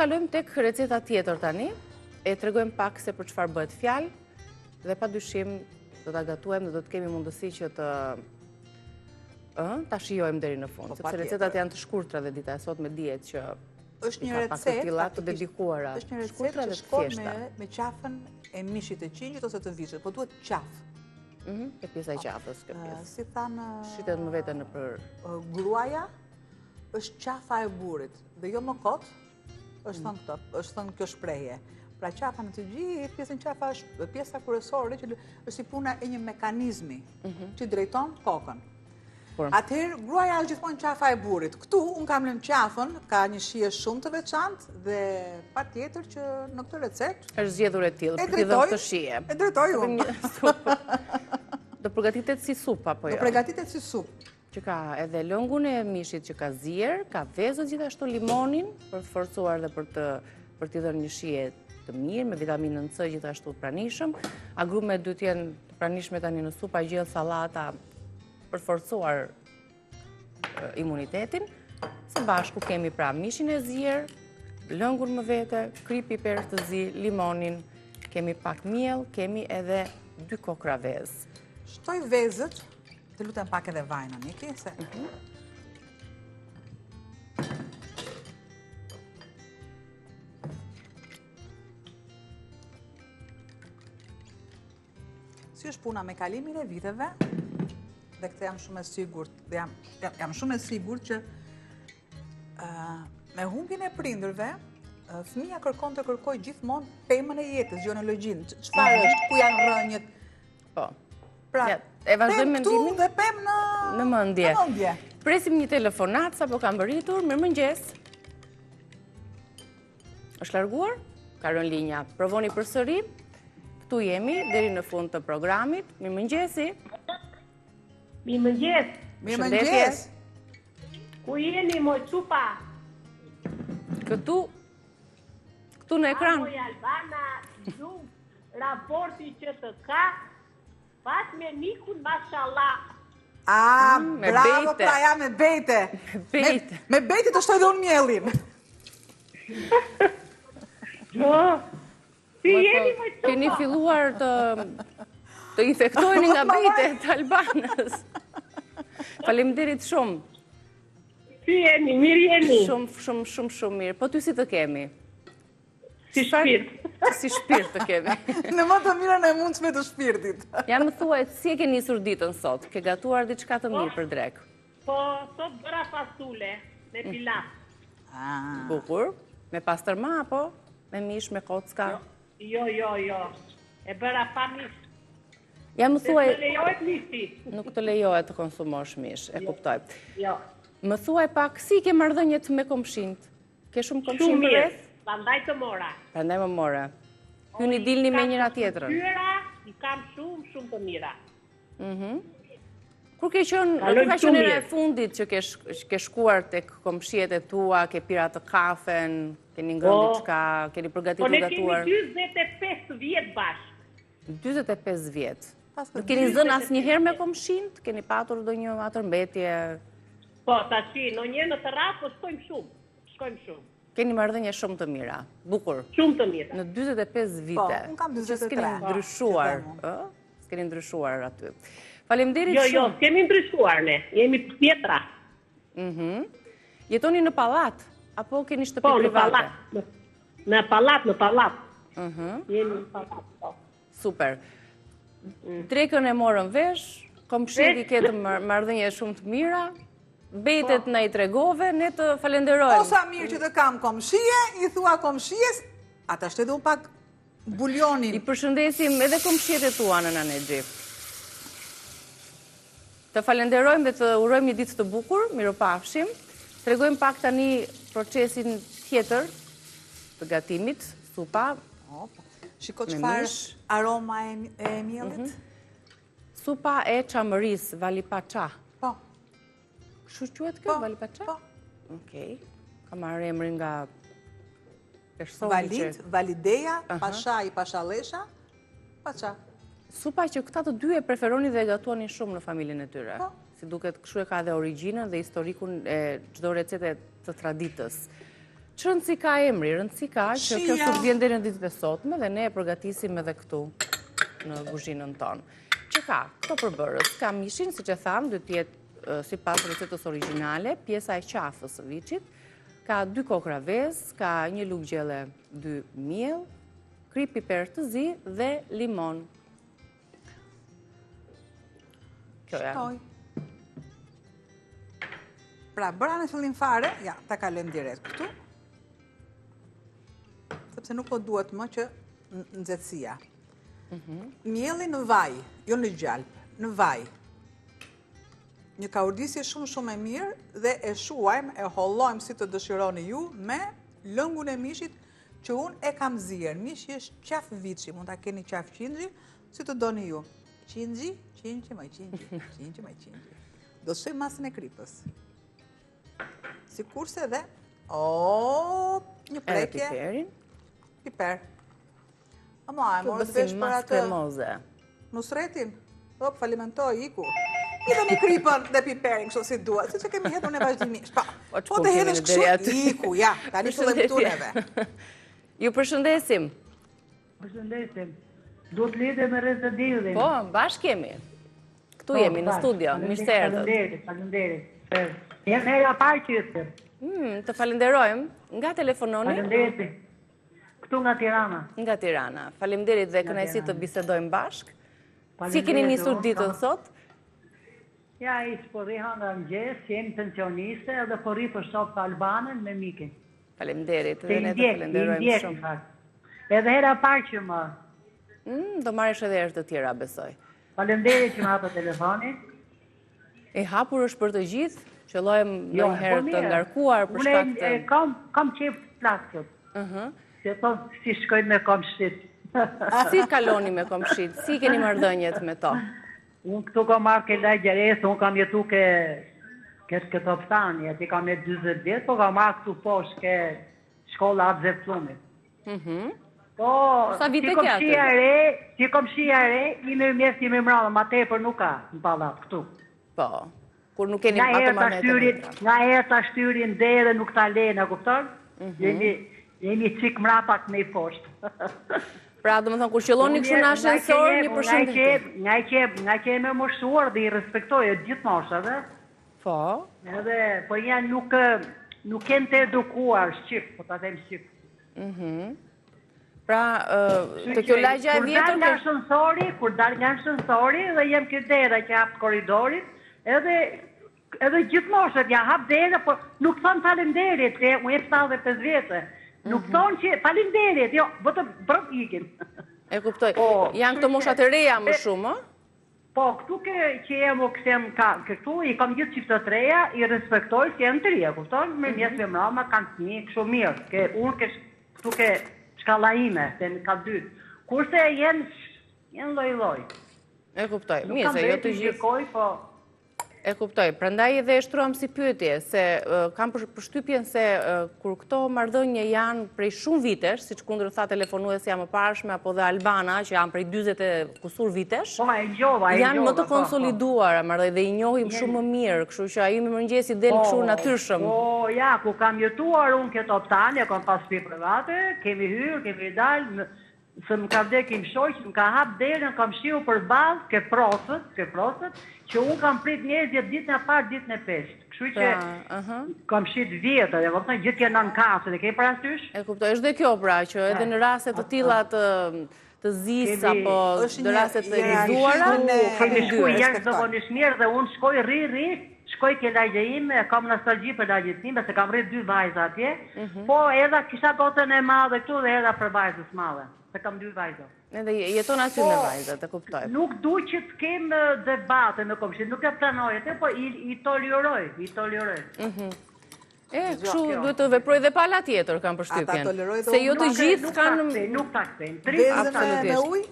kalojmë tek receta tjetër tani, e tregojmë pak se për çfarë bëhet fjalë dhe padyshim do ta gatuajmë dhe do të kemi mundësi që ta shijojmë deri në fund, sepse recetat janë të shkurtra dhe dita e sotme dihet që është një recetë të dedikuara. Është një recetë që shkon me qafën e mishit të qingjit ose të vishit, po duhet qafë. E pjesa e qafës kjo pjesë. Si thanë shitet më vete nëpër gruaja, është qafa e burrit dhe jo më kot, është thënë kjo shprehje. Pra qafa në të gjithë, pjesën qafa është pjesa kryesore që është si puna e një mekanizmi që drejton kokën. Atëherë, gruaja është gjithmonë qafa e burrit. Këtu, unë kam lënë qafën, ka një shije shumë të veçantë dhe patjetër që në këtë recetë është zgjedhur e tillë, për t'i dhënë këtë shije. E drejtoj unë. Do përgatitet si supë apo jo? Do përgatitet si supë. Që ka edhe lëngun e mishit që ka zier, ka vezët gjithashtu limonin për të forcuar dhe për t'i dhënë një shije të mirë, me vitaminën C gjithashtu të pranishëm. Agrumet duhet të jenë të pranishme tani në supë, gjell, sallata, për forcuar imunitetin. Së bashku kemi pra mishin e zier, lëngun më vete, kri piper të zi, limonin, kemi pak miell, kemi edhe 2 kokra vezë. Shtoj vezët, të lutem pak edhe vajna, Niki, se... Si është puna me kalimin e viteve, dhe këtë jam shumë e sigurt, dhe jam shumë e sigurt që me humbjen e prindërve, fëmija kërkon të kërkoj gjithmonë pemën e jetës, gjenealogjinë, çfarë është, ku janë rrënjët. Po. Pra, e vazhdojmë mendimin dhe pemë në mendje. Presim një telefonat sapo ka mbërritur. Mirëmëngjes. Është larguar? Ka rënë linja. Provoni përsëri. Këtu jemi deri në fund të programit. Mirëmëngjesi. Mirëmëngjes. Mirëmëngjes. Ku jeni moj çupa? Këtu në ekran. Moj Albana, raporti që të ka, pas me Nikun, mashallah. Bravo, pra ja me bejte. Me bejte të shtoj dhe unë mjellin. Si jeni moj çupa? Keni filluar të infektojni nga bejtet të Albanës. Faleminderit shumë. Si jeni, mirë jeni. Shumë mirë. Po ty si të kemi? Si shpirt. Si shpirt të kemi. Në më të mirën e mundshme të shpirtit. Ja më thuaj, si e ke nisur ditën sot? Ke gatuar diçka të mirë për drek? Po, sot bëra fasule me pilaf. Bukur. Me pastërma apo? Me mish, me kocka? Jo. E bëra pa mish. Ja më thuaj... Nuk të lejohet mishi. Nuk të lejohet të konsumosh mish, e kuptoj. Jo. Më thuaj pak, si ke marrëdhëniet me komshint? Ke shumë komshin të rreth? Prandaj të mora. Prandaj më mora. Hyni dilni me njëra tjetrën. I kam shumë të mira. Kur ka qenë era e fundit që ke shkuar tek komshiet e tua, ke pirë atë kafen, keni ngrënë diçka, keni përgatitur gatuar? Po ne kemi 25 vjet bashkë. 25 vjet. Nuk keni zënë asnjëherë me komshin? Keni patur ndonjë atërmbetje? Po, tashi, në një në të rrasë, po shkojmë shumë. Keni marrëdhënie shumë të mira. Bukur. Shumë të mira. Në 45 vite. Po, unë kam 23. S'keni ndryshuar. S'keni ndryshuar aty. Faleminderit shumë. Jo, s'kemi ndryshuar ne. Jemi tjetra. Jetoni në pallat apo keni shtëpi private? Po, në pallat. Jemi në pallat, po. Super. Drekën e morën vesh, komshit i ketë marrëdhënie shumë të mira. Betet na i tregove, ne të falenderojmë. O sa mirë që të kam komshie, i thua komshies, ata shtetë unë pak buljonin. I përshëndesim edhe komshiet e tua në Nanexhi. Të falenderojmë dhe të urojmë një ditë të bukur, miropafshim. Tregojmë pak tani procesin tjetër të gatimit, supa. Shiko çfarë aroma e miellit? Supa e çamëris, valipaça. Po. Kështu quhet kjo, valipaça? Po. Okej. Ka marrë emrin nga personi Valit, Valideja, Pashai, Pashalesha, Paça. Supa që këta të dy e preferoni dhe e gatuani shumë në familjen e tyre. Si duket, kështu e ka dhe origjinën dhe historikun e çdo recete të traditës. Rëndësi ka emri, rëndësi ka që kjo sot vjen deri në ditët e sotme dhe ne e përgatisim edhe këtu në kuzhinën tonë. Që ka këto përbërës, ka mishin, siç e tham, duhet të jetë sipas recetës origjinale, pjesa e qafës së viçit, ka 2 kokra vezë, ka 1 lugë gjelle 2 miell, krip piper të zi dhe limon. Kjo janë. Pra, bëra në fillim fare, ja, ta kalojmë direkt këtu. Sepse nuk po duhet më që nxehtësia. Mielli në vaj, jo në gjalp, në vaj. Një kaurdisje shumë e mirë dhe e shuajmë, e hollojmë si të dëshironi ju me lëngun e mishit që unë e kam zier. Mishi është qaf viçi, mund ta keni qaf qindri, si të doni ju. Qindri, qindri. Do shoj masën e kripës. Sikurse dhe, një prekje. Edhe piperin. Piper. Ama, e morë të vesh për atë. Kremoze. Nusretin? Falimentoj, iku. Hidhë një kripën dhe piperin, kështu si duhet, si që kemi hedhur në vazhdimisht. Po të hedhësh kështu, iku, ja, tani fillim tuneve. Ju përshëndesim. Përshëndesim. Do të lidhe me Rezadillin. Po, bashkë jemi. Këtu jemi në studio, mirë se erdhët. Faleminderit. Jam hera parë që jëtë. Të falenderojmë. Nga telefononi? Faleminderit. Këtu nga Tirana. Nga Tirana. Faleminderit dhe kënaqësi të bisedojmë bashkë. Si keni nisur ditën sot? Ja, po rriha nga mëngjes, jemi pensioniste edhe po rri për shok të Albanën me mikin. Faleminderit, dhe ne të falenderojmë shumë. Edhe hera parë që më. Do marrësh edhe herë të tjera, besoj. Faleminderit që më hapë telefonin. E hapur është për të gjithë, qëllojmë në një herë të ngarkuar për shkak të... Kam qef të plasë këtë. Se to, si shkojnë me komshit. Si kaloni me komshit? Si keni marrëdhëniet me to? Unë këtu kam marrë ke lagjeresë, unë kam jetu ke këtë optani, ati kam e 20 vjetë, po kam marrë këtu poshë ke shkolla atë zepëllumit. Po, si komshia re, i me mjesë i me mrallë, ma tepër nuk ka në palat, këtu. Po, kur nuk keni ato marrëdhënie. Nga herë ta shtyrin dhe nuk ta lejnë, a kupton? Jemi qik mrapak me i poshtë. Pra, do më thonë, kur qëlloni kështu në ashensor, një përshëndetje. Nga që e me moshuar dhe i respektojë gjithë moshave. Po. Edhe, po janë nuk kenë të edukuar shqip, po ta them shqip. Pra, të kjo lagja e vjetër... Kur dal nga ashensori dhe jem këtë dera që hapë koridorit, edhe gjithë moshat ja hapë dera, po nuk thonë falenderit, se unë e 75 vjetë. Nuk thonë që falenderit, jo, vëtë brët ikin. E kuptoj. Janë këto moshat e reja më shumë, Po, këtu që jam o kësem këtu, i kam gjithë qiftë të reja, i respektoj që janë të reja, kupton? Me mjesë me mrama, kanë të një, kështu mirë. Unë këtu ke shkalla ime, se në ka dytë. Kurse jenë loj-loj. E kuptoj. Mirë, se jo të gjithë. E kuptoj, prandaj edhe e shtruam si pyetje, se kam përshtypjen se kur këto marrëdhënie janë prej shumë vitesh, siç kundër tha telefonuesja më parshme, apo dhe Albana, që janë prej 40 e kusur vitesh, janë më të konsoliduara, dhe i njohim shumë më mirë, kështu që ai më mëngjesi del kështu natyrshëm. Po, ja, ku kam jetuar unë këtë optane, kam pas pi private, kemi hyrë, kemi dalë, se më ka vdekim shoq, më ka hap derën, kam shiu për bazë, ke prosët, që unë kam prit njerëzit ditën e parë, ditën e peshtë. Kështu që kam shit vjetë, dhe vëpëtën gjithë janë në kasë, dhe ke parasysh? E kuptoj, është dhe kjo pra, që edhe në raste të tilla të zis, apo në raste të rizuara, kemi shkuj jashtë zakonisht mirë, dhe unë shkoj rri, shkoj ke lagje ime, kam nostalgji për lagjet time, se kam rrit 2 vajza atje, po edhe kisha gotën e madhe këtu dhe edhe për vajzës madhe, se kam 2 vajza. Edhe jeton aty me vajzat, e kuptoj. Nuk du që të kemë debate me komshit, nuk e planojët, po i toleroj. Kështu duhet të veproj dhe pala tjetër, kam përshtypjen. Se jo të gjithë kanë... Nuk ta kësejnë. Vezën me ujë?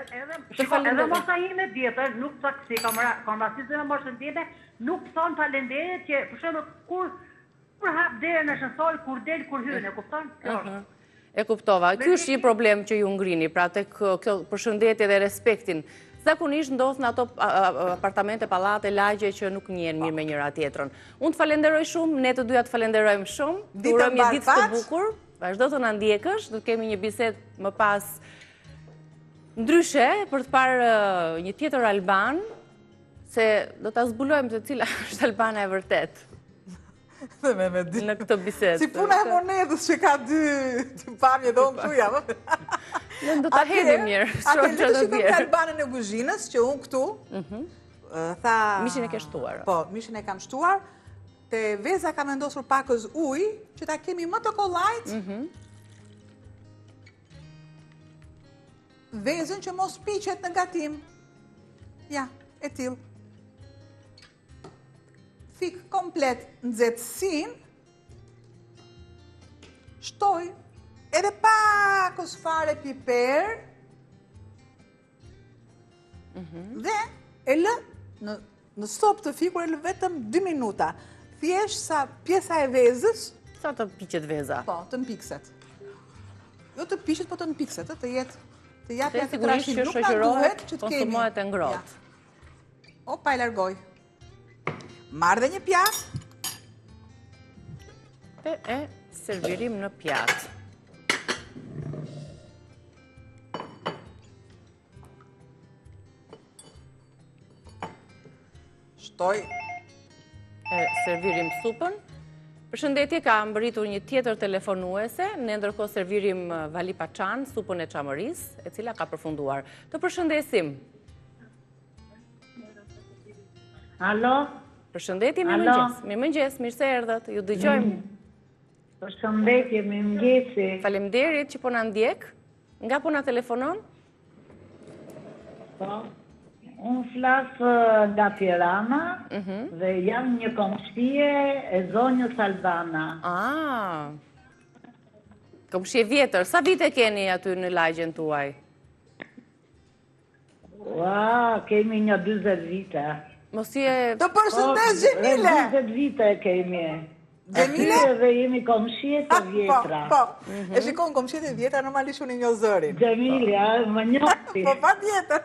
Edhe mosha ime djetër, nuk ta kësej, kam rasizë me moshën tjene, nuk thonë falenderit që, për shemë, kur hap derë në shënsoj, kur del, kur hynë, e kupton? E kuptova. Ky është një problem që ju ngrini, pra tek kjo përshëndetje dhe respektin Zakonisht ndodh në ato apartamente, pallate, lagje që nuk njihen mirë me njëra tjetrën. Unë të falenderoj shumë, ne të dyja të falenderojmë shumë. Të urojmë një ditë të bukur. Vazhdo të na ndjekësh, do të kemi një bisedë më pas ndryshe për të parë një tjetër Alban, se do ta zbulojmë se cila është Albana e vërtet. Në këtë bisedë. Si puna e monedës që ka dy pamje do unë këtu jam. Ne do ta hedhim mirë. Atë le të shikojmë Albanën e kuzhinës që unë këtu tha mishin e ke shtuar. Po, mishin e kam shtuar. Te veza ka vendosur pakës ujë që ta kemi më të kollajt. Vezën që mos piqet në gatim. Ja, e tillë. Fik komplet nxehtësinë, shtoj edhe pakos fare piper, dhe e lë në stop të fikur e lë vetëm 2 minuta. Thjesht sa pjesa e vezës, sa të piqet veza. Po, të mpikset. Jo të piqet, po të mpikset, të jetë të japë atë trashin, nuk na duhet që të kemi. Konsumohet e ngrohtë. Opa, e largoj. Marrë dhe një pjatë. E servirim në pjatë. Shtoj. E servirim supën. Përshëndetje, ka mbërritur një tjetër telefonuese, ne ndërkohë servirim vali paçan, supën e çamërisë, e cila ka përfunduar. Të përshëndesim. Alo? Përshëndetje, mirëmëngjes. Mirëmëngjes, mirë se erdhët, ju dëgjojmë. Përshëndetje, mirëmëngjesi. Faleminderit që po na ndjek. Nga po na telefonon? Po. Unë flasë nga Tirana dhe jam një komshie e zonjës Albana. Komshie vjetër. Sa vite keni aty në lagjen tuaj? Kemi një 40 vite. Mos je... Të përshëndes, Gjemile! 20 vite kemi. Gjemile? Dhe jemi komshie të vjetra. Po, e shikon komshie të vjetra, normalisht unë një zërin. Gjemile, më njëti. Po, pa vjetër.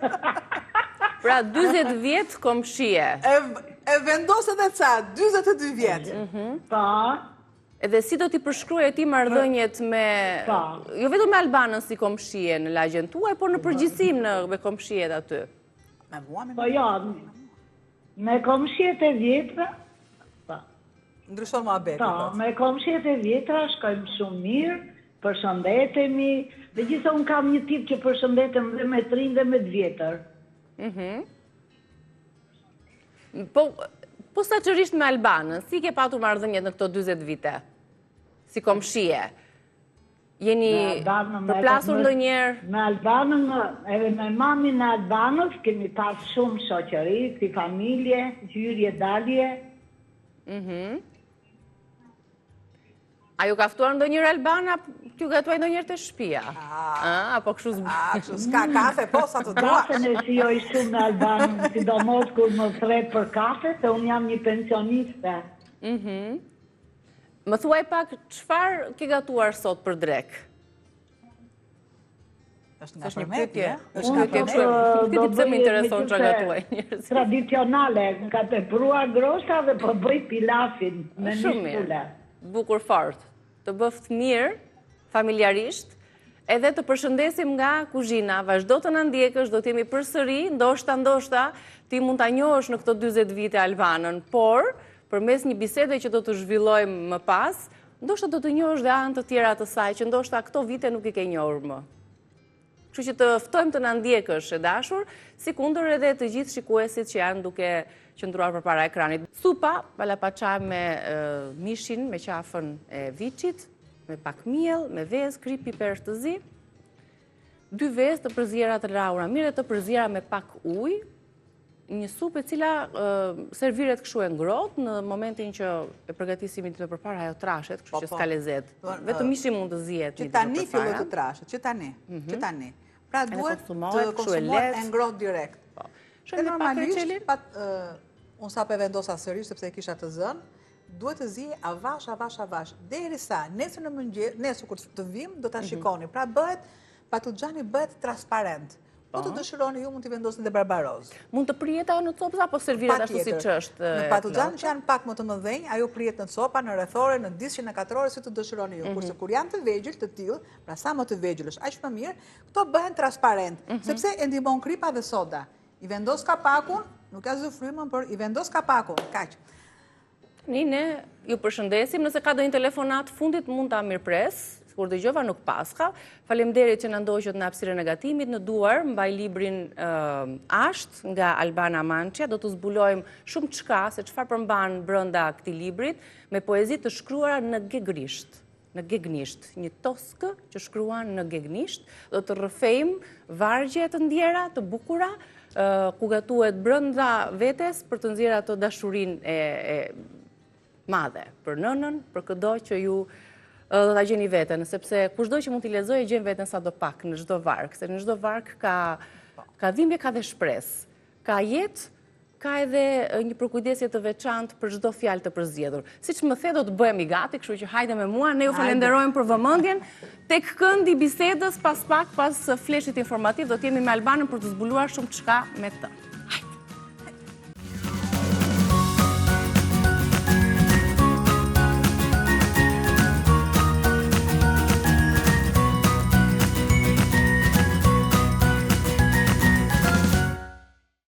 Pra, 20 vjetë komshie. E vendosë edhe ca, 22 vjetë. Pa. Edhe si do t'i përshkruaj ti marrëdhëniet me... Jo vetëm me Albanën si komshie në lagjen tuaj, por në përgjithësim me komshiet aty. Po jo, me komshiet e vjetra... Ndryshon më abeti. Po, me komshiet e vjetra shkojmë shumë mirë, përshëndetemi, dhe gjithë unë kam një tip që përshëndetem dhe me 3 dhe me 2 vjetër. Po saqërisht me Albanën, si ke patur marrëdhëniet në këto 40 vite? Si komshie? Jeni përplasur ndonjëherë? Me Albanën, edhe me mamin e Albanës, kemi pas shumë shoqëri, si familje, hyrje, dalje. A ju ka ftuar ndonjëherë Albana, t'ju gatuaj ndonjëherë të shtëpia? Apo kështu kështu s'ka kafe, po sa të duash. Kafe në shijoj shumë në Albanën, sidomos kur më thret për kafe, se unë jam një pensioniste. Më thuaj pak, çfarë ke gatuar sot për drek? Është nga përmetje. Është nga përmetje. Këtë pse më intereson çfarë gatuaj njerëzit. Tradicionale, nga tepruar grosha dhe po bëj pilafin me mishtule. Bukur fort. Të bëft mirë, familjarisht, edhe të përshëndesim nga kuzhina. Vazhdo të na ndjekësh, do t'jemi përsëri, ndoshta ti mund ta njohësh në këto 40 vite Albanën, por përmes një bisede që do të zhvillojmë më pas, ndoshta do të njohësh dhe anë të tjera të saj, që ndoshta këto vite nuk i ke njohur më. Kështu që të ftojmë të na ndjekësh, e dashur, sikundër edhe të gjithë shikuesit që janë duke qëndruar përpara ekranit. Supa, palapaça me mishin, me qafën e viçit, me pak miell, me vezë, krip, piper të zi, 2 vezë të përzjera të laura mirë, të përzjera me pak ujë, një supë e cila serviret kështu e ngrohtë, në momentin që e përgatisim të përpara ajo trashet, kështu që s'ka lezet. Vetëm mishi mund të zihet që tani fillon të trashet, që tani. Pra duhet të konsumohet e ngrohtë direkt. E normalisht, unë sa pe vendosa sërish, sepse e kisha të zënë, duhet të zi avash, derisa nesër në mëngjes, nesër kur të vim, do ta shikoni. Pra bëhet, patuxhani bëhet transparent. Po të dëshironi ju mund t'i vendosni dhe barbarozë. Mund të prijet ajo në copë apo serviret ashtu siç është? Në patlıxhan që janë pak më të mëdhenj, ajo prijet në copa, në rrethore, në disqe, në katrore, si të dëshironi ju. Kurse kur janë të vegjël, të tillë, pra sa më të vegjël është aq më mirë, këto bëhen transparent, sepse e ndihmon kripa dhe soda. I vendos kapakun, nuk ka zë frymën, por i vendos kapakun, kaq. Ne ju përshëndesim, nëse ka ndonjë telefonat fundit mund ta mirëpres. Kur dëgjova nuk paska. Faleminderit që na ndoqët në hapësirën e gatimit. Në duar mbaj librin Asht nga Albana Mançja. Do të zbulojmë shumë çka se çfarë përmban brenda këtij librit me poezi të shkruara në gegrisht. Në gegnisht, një toskë që shkruan në gegnisht. Do të rrëfejmë vargje të ndjera, të bukura, ku gatuhet brenda vetes për të nxjerrë ato dashurinë e madhe për nënën, për çdo që ju do ta gjeni veten, sepse kushdo që mund t'i lexojë gjen veten sadopak në çdo varg, se në çdo varg ka dhimbje, ka dhe shpresë, ka jetë, ka edhe një përkujdesje të veçantë për çdo fjalë të përzgjedhur. Siç më the, do të bëhemi gati, kështu që hajde me mua, ne ju falenderojmë për vëmendjen. Tek këndi bisedës, pas fleshit informativ, do të jemi me Albanën për të zbuluar shumë çka me të.